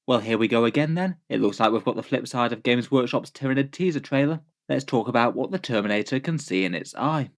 Well, here we go again then. It looks like we've got the flip side of Games Workshop's Tyranid teaser trailer. Let's talk about what the Terminator can see in its eye.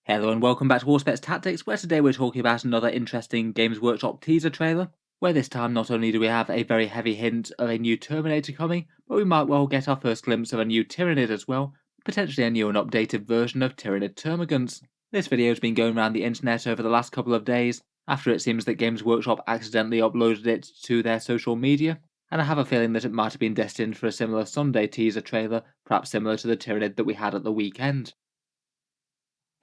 Hello and welcome back to Warspets Tactics, where today we're talking about another interesting Games Workshop teaser trailer, where this time not only do we have a very heavy hint of a new Terminator coming, but we might well get our first glimpse of a new Tyranid as well, potentially a new and updated version of Tyranid Termagants. This video has been going around the internet over the last couple of days, after it seems that Games Workshop accidentally uploaded it to their social media, and I have a feeling that it might have been destined for a similar Sunday teaser trailer, perhaps similar to the Tyranid that we had at the weekend.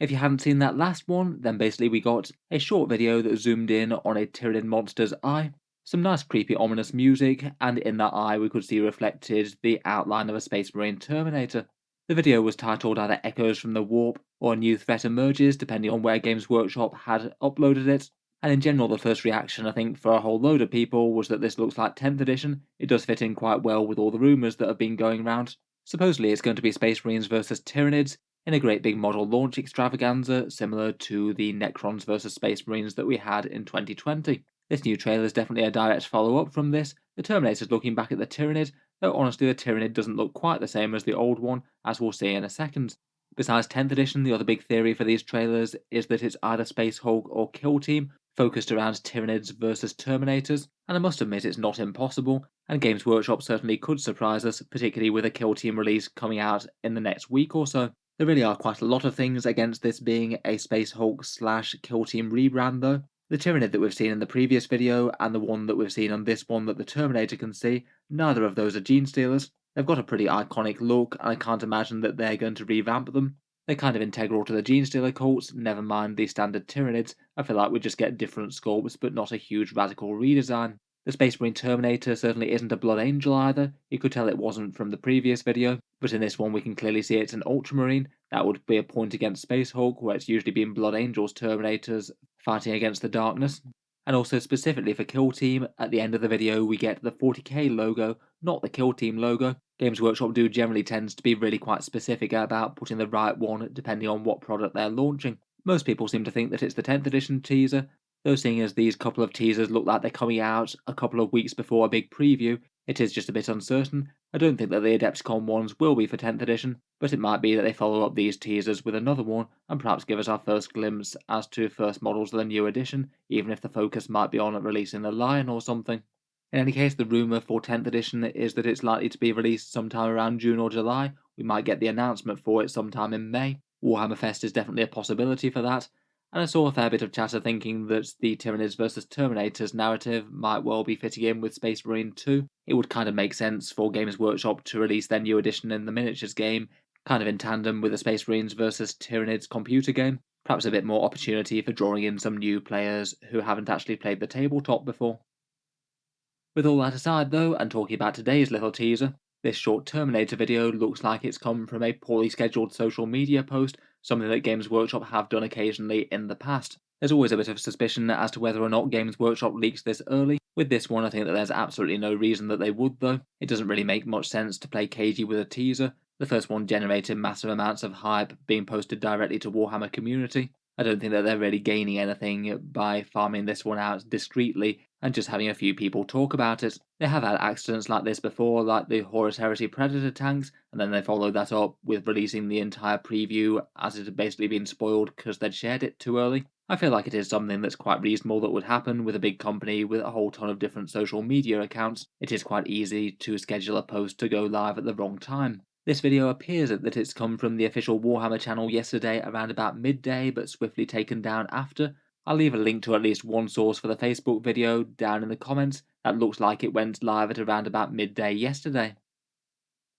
If you haven't seen that last one, then basically we got a short video that zoomed in on a Tyranid monster's eye, some nice creepy ominous music, and in that eye we could see reflected the outline of a Space Marine Terminator. The video was titled either Echoes from the Warp or New Threat Emerges, depending on where Games Workshop had uploaded it, and in general the first reaction I think for a whole load of people was that this looks like 10th edition. It does fit in quite well with all the rumours that have been going around. Supposedly it's going to be Space Marines versus Tyranids, in a great big model launch extravaganza similar to the Necrons vs Space Marines that we had in 2020. This new trailer is definitely a direct follow-up from this. The Terminator's looking back at the Tyranid, though honestly the Tyranid doesn't look quite the same as the old one, as we'll see in a second. Besides 10th edition, the other big theory for these trailers is that it's either Space Hulk or Kill Team, focused around Tyranids versus Terminators, and I must admit it's not impossible, and Games Workshop certainly could surprise us, particularly with a Kill Team release coming out in the next week or so. There really are quite a lot of things against this being a Space Hulk / Kill Team rebrand though. The Tyranid that we've seen in the previous video and the one that we've seen on this one that the Terminator can see, neither of those are Gene Stealers. They've got a pretty iconic look and I can't imagine that they're going to revamp them. They're kind of integral to the Gene Stealer cults, never mind the standard Tyranids. I feel like we just get different sculpts but not a huge radical redesign. The Space Marine Terminator certainly isn't a Blood Angel either. You could tell it wasn't from the previous video, but in this one we can clearly see it's an Ultramarine. That would be a point against Space Hulk, where it's usually been Blood Angels Terminators fighting against the darkness. And also specifically for Kill Team, at the end of the video we get the 40k logo, not the Kill Team logo. Games Workshop do generally tends to be really quite specific about putting the right one depending on what product they're launching. Most people seem to think that it's the 10th edition teaser, though seeing as these couple of teasers look like they're coming out a couple of weeks before a big preview, it is just a bit uncertain. I don't think that the Adepticon ones will be for 10th edition, but it might be that they follow up these teasers with another one and perhaps give us our first glimpse as to first models of the new edition, even if the focus might be on releasing the Lion or something. In any case, the rumour for 10th edition is that it's likely to be released sometime around June or July. We might get the announcement for it sometime in May. Warhammer Fest is definitely a possibility for that, and I saw a fair bit of chatter thinking that the Tyranids vs Terminators narrative might well be fitting in with Space Marine 2. It would kind of make sense for Games Workshop to release their new edition in the miniatures game, kind of in tandem with the Space Marines vs Tyranids computer game. Perhaps a bit more opportunity for drawing in some new players who haven't actually played the tabletop before. With all that aside though, and talking about today's little teaser, this short Terminator video looks like it's come from a poorly scheduled social media post, something that Games Workshop have done occasionally in the past. There's always a bit of suspicion as to whether or not Games Workshop leaks this early. With this one I think that there's absolutely no reason that they would though. It doesn't really make much sense to play cagey with a teaser. The first one generated massive amounts of hype being posted directly to Warhammer community. I don't think that they're really gaining anything by farming this one out discreetly and just having a few people talk about it. They have had accidents like this before, like the Horus Heresy Predator tanks, and then they followed that up with releasing the entire preview as it had basically been spoiled because they'd shared it too early. I feel like it is something that's quite reasonable that would happen with a big company with a whole ton of different social media accounts. It is quite easy to schedule a post to go live at the wrong time. This video appears that it's come from the official Warhammer channel yesterday around about midday, but swiftly taken down after. I'll leave a link to at least one source for the Facebook video down in the comments. That looks like it went live at around about midday yesterday.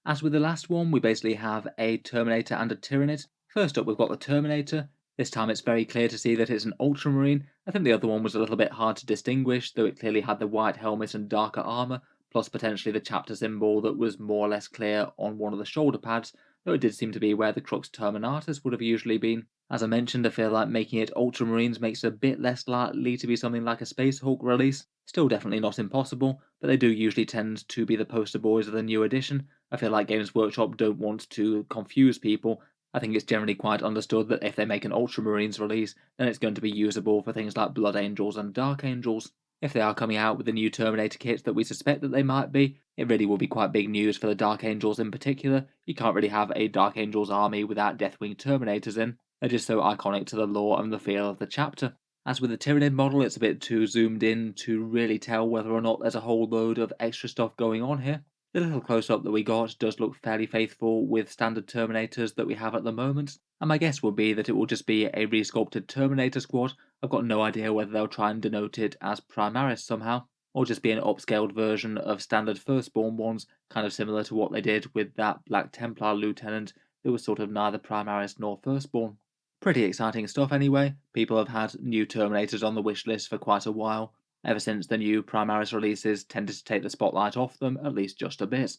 As with the last one, we basically have a Terminator and a Tyranid. First up we've got the Terminator. This time it's very clear to see that it's an Ultramarine. I think the other one was a little bit hard to distinguish, though it clearly had the white helmet and darker armour, plus potentially the chapter symbol that was more or less clear on one of the shoulder pads, though it did seem to be where the Crux Terminatus would have usually been. As I mentioned, I feel like making it Ultramarines makes it a bit less likely to be something like a Space Hulk release. Still definitely not impossible, but they do usually tend to be the poster boys of the new edition. I feel like Games Workshop don't want to confuse people I think it's generally quite understood that if they make an Ultramarines release, then it's going to be usable for things like Blood Angels and Dark Angels. If they are coming out with the new Terminator kits that we suspect that they might be, it really will be quite big news for the Dark Angels in particular. You can't really have a Dark Angels army without Deathwing Terminators in. They're just so iconic to the lore and the feel of the chapter. As with the Tyranid model, it's a bit too zoomed in to really tell whether or not there's a whole load of extra stuff going on here. The little close-up that we got does look fairly faithful with standard Terminators that we have at the moment, and my guess would be that it will just be a resculpted Terminator squad. I've got no idea whether they'll try and denote it as Primaris somehow, or just be an upscaled version of standard Firstborn ones, kind of similar to what they did with that Black Templar lieutenant who was sort of neither Primaris nor Firstborn. Pretty exciting stuff anyway. People have had new Terminators on the wish list for quite a while, ever since the new Primaris releases tended to take the spotlight off them at least just a bit.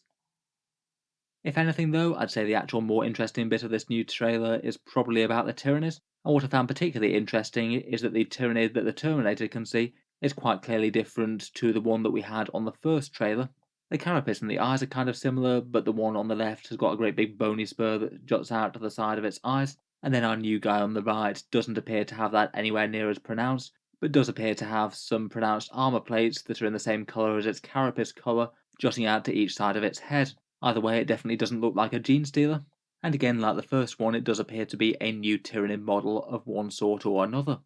If anything though, I'd say the actual more interesting bit of this new trailer is probably about the Tyranid, and what I found particularly interesting is that the Tyranid that the Terminator can see is quite clearly different to the one that we had on the first trailer. The carapace and the eyes are kind of similar, but the one on the left has got a great big bony spur that juts out to the side of its eyes, and then our new guy on the right doesn't appear to have that anywhere near as pronounced, but does appear to have some pronounced armor plates that are in the same color as its carapace color, jutting out to each side of its head. Either way, it definitely doesn't look like a gene stealer. And again, like the first one, it does appear to be a new Tyranid model of one sort or another.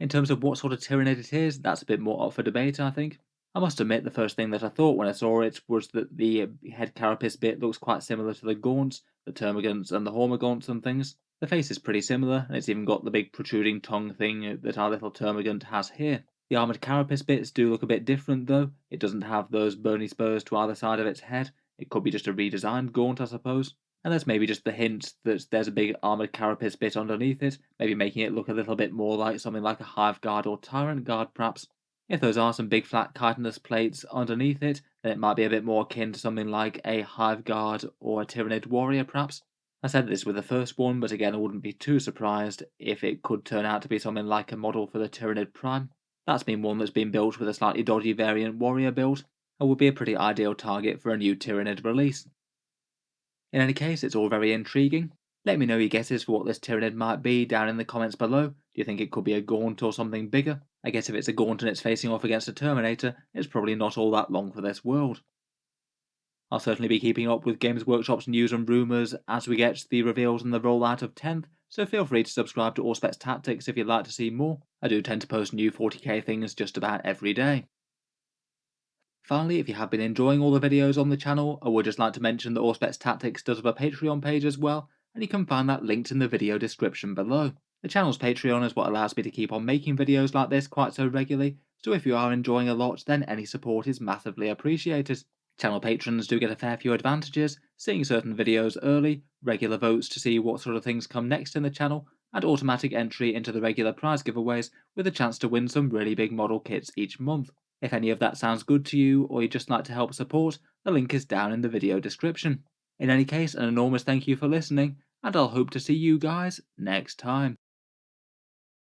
In terms of what sort of Tyranid it is, that's a bit more up for debate, I think. I must admit, the first thing that I thought when I saw it was that the head carapace bit looks quite similar to the gaunts, the termagants and the hormagaunts and things. The face is pretty similar, and it's even got the big protruding tongue thing that our little termagant has here. The armoured carapace bits do look a bit different though. It doesn't have those bony spurs to either side of its head. It could be just a redesigned gaunt, I suppose. And that's maybe just the hint that there's a big armoured carapace bit underneath it, maybe making it look a little bit more like something like a hive guard or tyrant guard perhaps. If those are some big flat chitinous plates underneath it, then it might be a bit more akin to something like a hive guard or a Tyranid warrior perhaps. I said this with the first one, but again I wouldn't be too surprised if it could turn out to be something like a model for the Tyranid Prime. That's been one that's been built with a slightly dodgy variant warrior build, and would be a pretty ideal target for a new Tyranid release. In any case, it's all very intriguing. Let me know your guesses for what this Tyranid might be down in the comments below. Do you think it could be a Gaunt or something bigger? I guess if it's a Gaunt and it's facing off against a Terminator, it's probably not all that long for this world. I'll certainly be keeping up with Games Workshop's news and rumours as we get the reveals and the rollout of 10th, so feel free to subscribe to Auspex Tactics if you'd like to see more. I do tend to post new 40k things just about every day. Finally, if you have been enjoying all the videos on the channel, I would just like to mention that Auspex Tactics does have a Patreon page as well, and you can find that linked in the video description below. The channel's Patreon is what allows me to keep on making videos like this quite so regularly, so if you are enjoying a lot, then any support is massively appreciated. Channel patrons do get a fair few advantages, seeing certain videos early, regular votes to see what sort of things come next in the channel, and automatic entry into the regular prize giveaways with a chance to win some really big model kits each month. If any of that sounds good to you, or you'd just like to help support, the link is down in the video description. In any case, an enormous thank you for listening, and I'll hope to see you guys next time.